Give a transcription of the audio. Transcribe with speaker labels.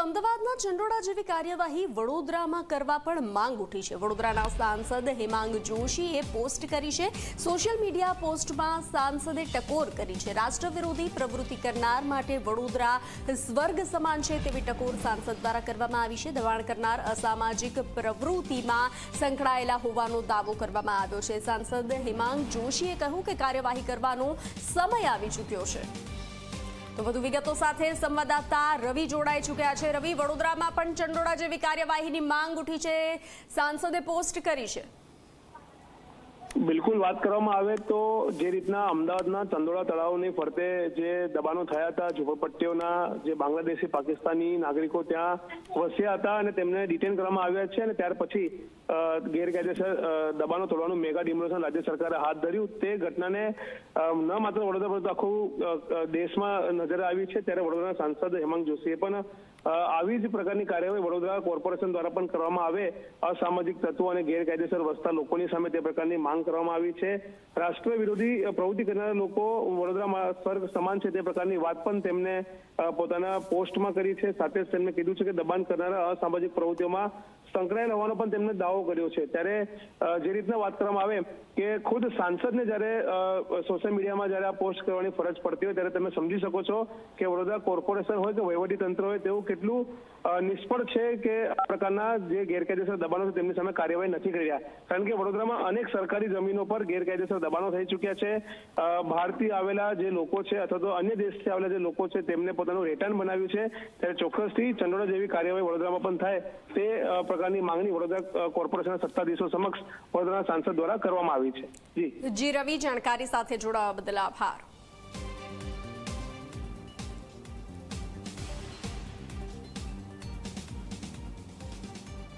Speaker 1: તો અમદાવાદના ચંડોળા જેવી કાર્યવાહી વડોદરામાં કરવા પણ માંગ ઉઠી છે। વડોદરાના સાંસદ હેમાંગ જોશીએ પોસ્ટ કરી છે। સોશિયલ મીડિયા પોસ્ટમાં સાંસદે ટકોર કરી છે। રાષ્ટ્રવિરોધી પ્રવૃત્તિ કરનાર માટે વડોદરા સ્વર્ગ સમાન છે તેવી ટકોર સાંસદ દ્વારા કરવામાં આવી છે। દબાણ કરનાર અસામાજિક પ્રવૃત્તિમાં સંકળાયેલા હોવાનો દાવો કરવામાં આવ્યો છે। સાંસદ હેમાંગ જોશીએ કહ્યું કે કાર્યવાહી કરવાનો સમય આવી ચૂક્યો છે। તો વધુ વિગતો સાથે સંવાદદાતા રવિ જોડાઈ ચૂક્યા છે। રવિ, વડોદરામાં પણ ચંડોળા જેવી કાર્યવાહીની માંગ ઉઠી છે, સાંસદે પોસ્ટ કરી છે।
Speaker 2: બિલકુલ વાત કરવામાં આવે તો જે રીતના અમદાવાદના ચંડોળા તળાવની ફરતે જે દબાણો થયા હતા, ઝૂંપડપટ્ટીઓના જે બાંગ્લાદેશી પાકિસ્તાની નાગરિકો ત્યાં વસ્યા હતા અને તેમને ડિટેન કરવામાં આવ્યા છે અને ત્યાર પછી ગેરકાયદેસર દબાણો તોડવાનું મેગા ડિમોલેશન રાજ્ય સરકારે હાથ ધર્યું। તે ઘટનાને ન માત્ર વડોદરા પરંતુ આખું દેશમાં નજરે આવી છે। ત્યારે વડોદરાના સાંસદ હેમાંગ જોશીએ પણ આવી જ પ્રકારની કાર્યવાહી વડોદરા કોર્પોરેશન દ્વારા પણ કરવામાં આવે, અસામાજિક તત્વો અને ગેરકાયદેસર વસતા લોકોની સામે તે પ્રકારની માંગ કરવામાં આવી છે। રાષ્ટ્ર વિરોધી પ્રવૃત્તિ કરનારા લોકો વડોદરામાં સ્વર્ગ સમાન છે તે પ્રકારની વાત પણ તેમને પોતાના પોસ્ટમાં કરી છે। સાથે જ તેમને કીધું છે કે દબાણ કરનારા અસામાજિક પ્રવૃત્તિઓમાં સંકળાયેલા હોવાનો પણ તેમને દાવો કર્યો છે। ત્યારે જે રીતના વાત કરવામાં આવે કે ખુદ સાંસદને જ્યારે સોશિયલ મીડિયામાં જ્યારે આ પોસ્ટ કરવાની ફરજ પડતી હોય ત્યારે તમે સમજી શકો છો કે વડોદરા કોર્પોરેશન હોય કે વહીવટી તંત્ર હોય તેવું કેટલું નિષ્ફળ છે કે આ પ્રકારના જે ગેરકાયદેસર દબાણો છે તેમની સામે કાર્યવાહી નથી કરી રહ્યા। કારણ કે વડોદરામાં અનેક સરકારી જમીનો પર ગેરકાયદેસર દબાણો થઈ ચૂક્યા છે। બહારથી આવેલા જે લોકો છે અથવા તો અન્ય દેશથી આવેલા જે લોકો છે તેમને પોતાનું રહેઠાણ બનાવ્યું છે। ત્યારે ચોક્કસથી ચંડોળા જેવી કાર્યવાહી વડોદરામાં પણ થાય તે પ્રકારની માંગણી વડોદરા કોર્પોરેશનના સત્તાધીશો સમક્ષ વડોદરાના સાંસદ દ્વારા કરવામાં આવી છે। જી
Speaker 1: રવિ, જાણકારી સાથે જોડાવા બદલ આભાર।